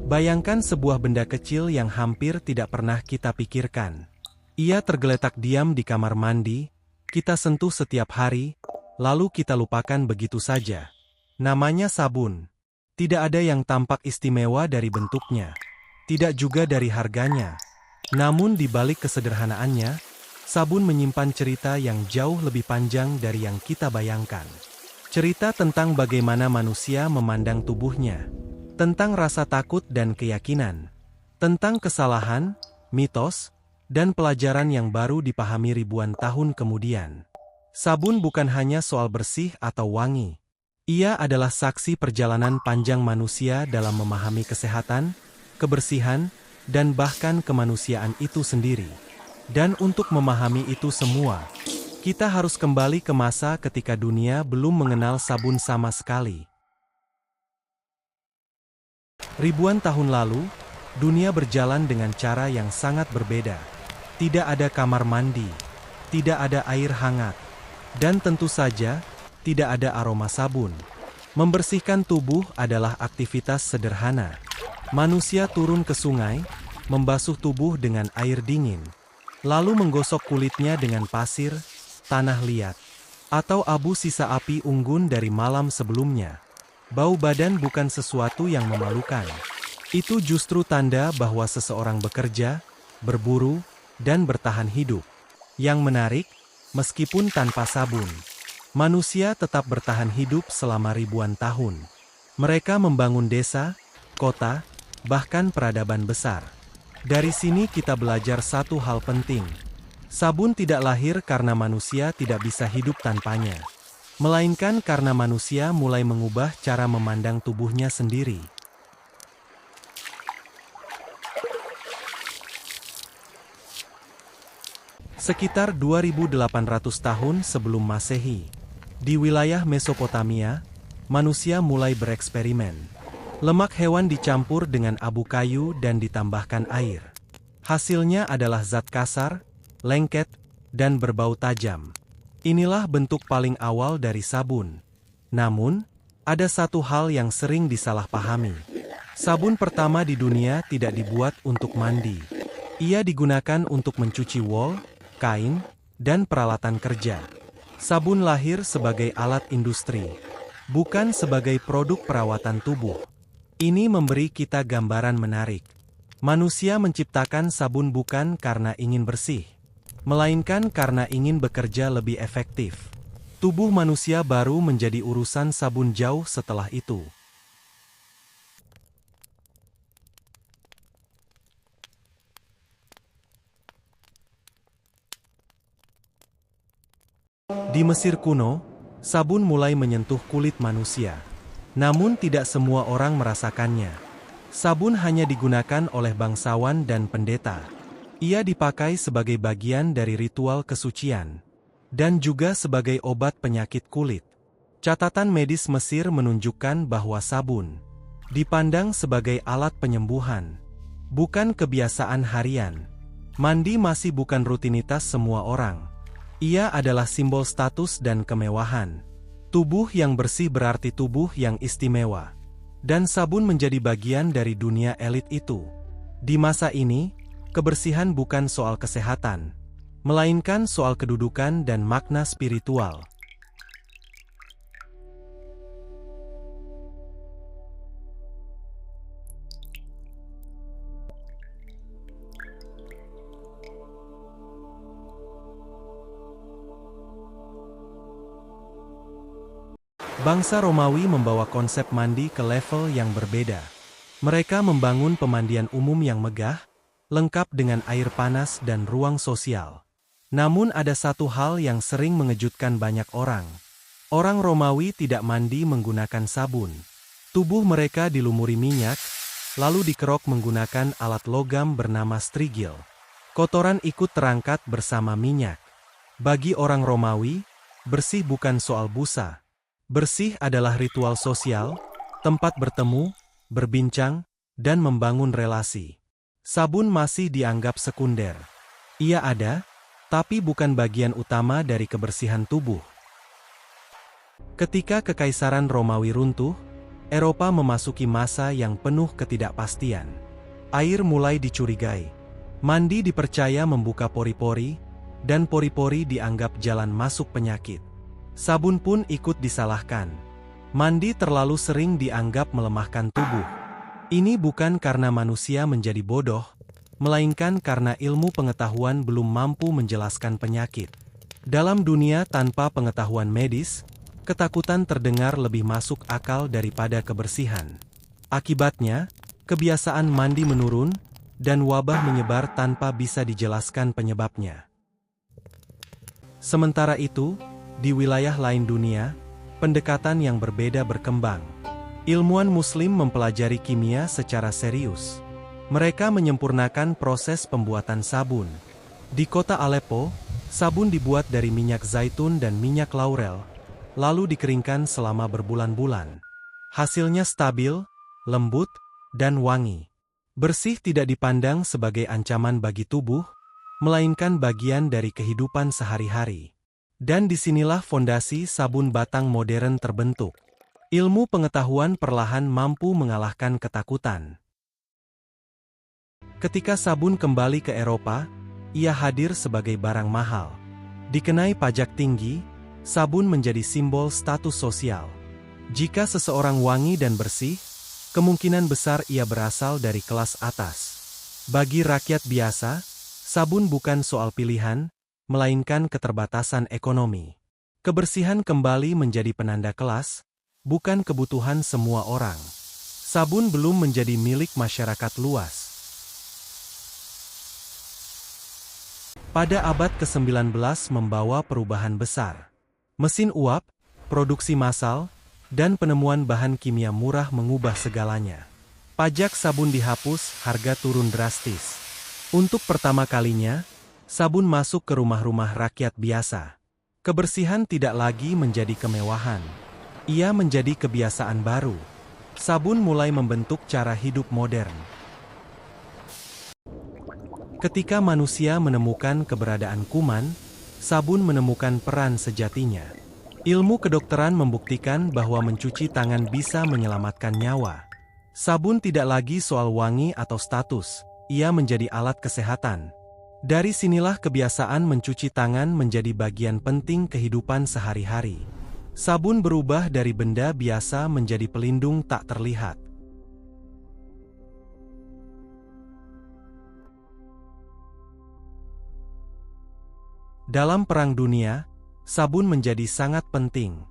Bayangkan sebuah benda kecil yang hampir tidak pernah kita pikirkan. Ia tergeletak diam di kamar mandi, kita sentuh setiap hari, lalu kita lupakan begitu saja. Namanya sabun. Tidak ada yang tampak istimewa dari bentuknya. Tidak juga dari harganya. Namun di balik kesederhanaannya, sabun menyimpan cerita yang jauh lebih panjang dari yang kita bayangkan. Cerita tentang bagaimana manusia memandang tubuhnya. Tentang rasa takut dan keyakinan. Tentang kesalahan, mitos, dan pelajaran yang baru dipahami ribuan tahun kemudian. Sabun bukan hanya soal bersih atau wangi. Ia adalah saksi perjalanan panjang manusia dalam memahami kesehatan, kebersihan, dan bahkan kemanusiaan itu sendiri. Dan untuk memahami itu semua, kita harus kembali ke masa ketika dunia belum mengenal sabun sama sekali. Ribuan tahun lalu, dunia berjalan dengan cara yang sangat berbeda. Tidak ada kamar mandi, tidak ada air hangat, dan tentu saja, tidak ada aroma sabun. Membersihkan tubuh adalah aktivitas sederhana. Manusia turun ke sungai, membasuh tubuh dengan air dingin, lalu menggosok kulitnya dengan pasir, tanah liat, atau abu sisa api unggun dari malam sebelumnya. Bau badan bukan sesuatu yang memalukan. Itu justru tanda bahwa seseorang bekerja, berburu, dan bertahan hidup. Yang menarik, meskipun tanpa sabun, manusia tetap bertahan hidup selama ribuan tahun. Mereka membangun desa, kota, bahkan peradaban besar. Dari sini kita belajar satu hal penting. Sabun tidak lahir karena manusia tidak bisa hidup tanpanya. Melainkan karena manusia mulai mengubah cara memandang tubuhnya sendiri. Sekitar 2800 tahun sebelum Masehi, di wilayah Mesopotamia, manusia mulai bereksperimen. Lemak hewan dicampur dengan abu kayu dan ditambahkan air. Hasilnya adalah zat kasar, lengket, dan berbau tajam. Inilah bentuk paling awal dari sabun. Namun, ada satu hal yang sering disalahpahami. Sabun pertama di dunia tidak dibuat untuk mandi. Ia digunakan untuk mencuci wol, kain, dan peralatan kerja. Sabun lahir sebagai alat industri, bukan sebagai produk perawatan tubuh. Ini memberi kita gambaran menarik. Manusia menciptakan sabun bukan karena ingin bersih, melainkan karena ingin bekerja lebih efektif. Tubuh manusia baru menjadi urusan sabun jauh setelah itu. Di Mesir kuno, sabun mulai menyentuh kulit manusia. Namun tidak semua orang merasakannya. Sabun hanya digunakan oleh bangsawan dan pendeta. Ia dipakai sebagai bagian dari ritual kesucian, dan juga sebagai obat penyakit kulit. Catatan medis Mesir menunjukkan bahwa sabun dipandang sebagai alat penyembuhan, bukan kebiasaan harian. Mandi masih bukan rutinitas semua orang. Ia adalah simbol status dan kemewahan. Tubuh yang bersih berarti tubuh yang istimewa. Dan sabun menjadi bagian dari dunia elit itu. Di masa ini, kebersihan bukan soal kesehatan, melainkan soal kedudukan dan makna spiritual. Bangsa Romawi membawa konsep mandi ke level yang berbeda. Mereka membangun pemandian umum yang megah, lengkap dengan air panas dan ruang sosial. Namun ada satu hal yang sering mengejutkan banyak orang. Orang Romawi tidak mandi menggunakan sabun. Tubuh mereka dilumuri minyak, lalu dikerok menggunakan alat logam bernama strigil. Kotoran ikut terangkat bersama minyak. Bagi orang Romawi, bersih bukan soal busa. Bersih adalah ritual sosial, tempat bertemu, berbincang, dan membangun relasi. Sabun masih dianggap sekunder. Ia ada, tapi bukan bagian utama dari kebersihan tubuh. Ketika Kekaisaran Romawi runtuh, Eropa memasuki masa yang penuh ketidakpastian. Air mulai dicurigai. Mandi dipercaya membuka pori-pori, dan pori-pori dianggap jalan masuk penyakit. Sabun pun ikut disalahkan. Mandi terlalu sering dianggap melemahkan tubuh. Ini bukan karena manusia menjadi bodoh, melainkan karena ilmu pengetahuan belum mampu menjelaskan penyakit. Dalam dunia tanpa pengetahuan medis, ketakutan terdengar lebih masuk akal daripada kebersihan. Akibatnya, kebiasaan mandi menurun, dan wabah menyebar tanpa bisa dijelaskan penyebabnya. Sementara itu, di wilayah lain dunia, pendekatan yang berbeda berkembang. Ilmuwan Muslim mempelajari kimia secara serius. Mereka menyempurnakan proses pembuatan sabun. Di kota Aleppo, sabun dibuat dari minyak zaitun dan minyak laurel, lalu dikeringkan selama berbulan-bulan. Hasilnya stabil, lembut, dan wangi. Bersih tidak dipandang sebagai ancaman bagi tubuh, melainkan bagian dari kehidupan sehari-hari. Dan disinilah fondasi sabun batang modern terbentuk. Ilmu pengetahuan perlahan mampu mengalahkan ketakutan. Ketika sabun kembali ke Eropa, ia hadir sebagai barang mahal. Dikenai pajak tinggi, sabun menjadi simbol status sosial. Jika seseorang wangi dan bersih, kemungkinan besar ia berasal dari kelas atas. Bagi rakyat biasa, sabun bukan soal pilihan, melainkan keterbatasan ekonomi. Kebersihan kembali menjadi penanda kelas, bukan kebutuhan semua orang. Sabun belum menjadi milik masyarakat luas. Pada abad ke-19 membawa perubahan besar. Mesin uap, produksi massal, dan penemuan bahan kimia murah mengubah segalanya. Pajak sabun dihapus, harga turun drastis. Untuk pertama kalinya, sabun masuk ke rumah-rumah rakyat biasa. Kebersihan tidak lagi menjadi kemewahan. Ia menjadi kebiasaan baru. Sabun mulai membentuk cara hidup modern. Ketika manusia menemukan keberadaan kuman, sabun menemukan peran sejatinya. Ilmu kedokteran membuktikan bahwa mencuci tangan bisa menyelamatkan nyawa. Sabun tidak lagi soal wangi atau status, ia menjadi alat kesehatan. Dari sinilah kebiasaan mencuci tangan menjadi bagian penting kehidupan sehari-hari. Sabun berubah dari benda biasa menjadi pelindung tak terlihat. Dalam Perang Dunia, sabun menjadi sangat penting.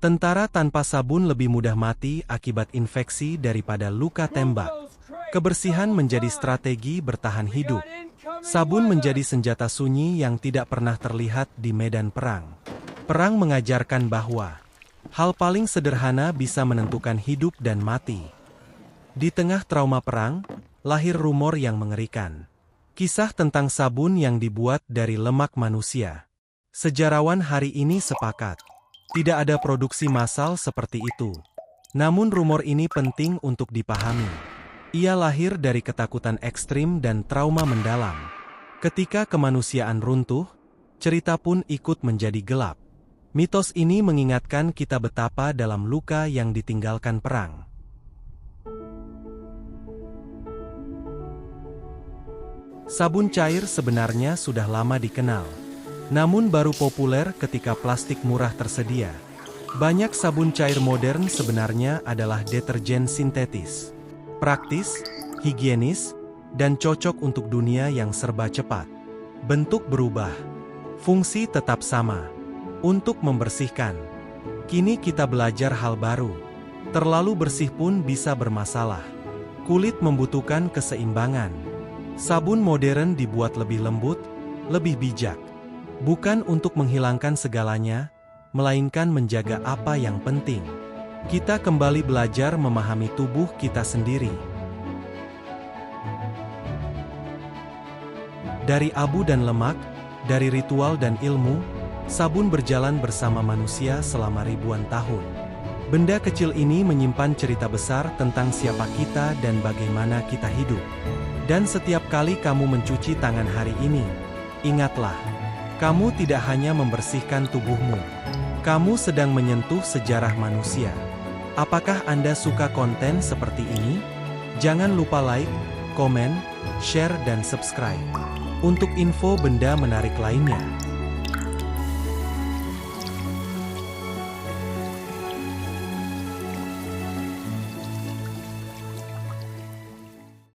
Tentara tanpa sabun lebih mudah mati akibat infeksi daripada luka tembak. Kebersihan menjadi strategi bertahan hidup. Sabun menjadi senjata sunyi yang tidak pernah terlihat di medan perang. Perang mengajarkan bahwa hal paling sederhana bisa menentukan hidup dan mati. Di tengah trauma perang, lahir rumor yang mengerikan. Kisah tentang sabun yang dibuat dari lemak manusia. Sejarawan hari ini sepakat, tidak ada produksi massal seperti itu. Namun rumor ini penting untuk dipahami. Ia lahir dari ketakutan ekstrim dan trauma mendalam. Ketika kemanusiaan runtuh, cerita pun ikut menjadi gelap. Mitos ini mengingatkan kita betapa dalam luka yang ditinggalkan perang. Sabun cair sebenarnya sudah lama dikenal. Namun baru populer ketika plastik murah tersedia. Banyak sabun cair modern sebenarnya adalah deterjen sintetis. Praktis, higienis, dan cocok untuk dunia yang serba cepat. Bentuk berubah. Fungsi tetap sama. Untuk membersihkan. Kini kita belajar hal baru. Terlalu bersih pun bisa bermasalah. Kulit membutuhkan keseimbangan. Sabun modern dibuat lebih lembut, lebih bijak. Bukan untuk menghilangkan segalanya, melainkan menjaga apa yang penting. Kita kembali belajar memahami tubuh kita sendiri. Dari abu dan lemak, dari ritual dan ilmu, sabun berjalan bersama manusia selama ribuan tahun. Benda kecil ini menyimpan cerita besar tentang siapa kita dan bagaimana kita hidup. Dan setiap kali kamu mencuci tangan hari ini, ingatlah, kamu tidak hanya membersihkan tubuhmu. Kamu sedang menyentuh sejarah manusia. Apakah Anda suka konten seperti ini? Jangan lupa like, komen, share dan subscribe. Untuk info benda menarik lainnya.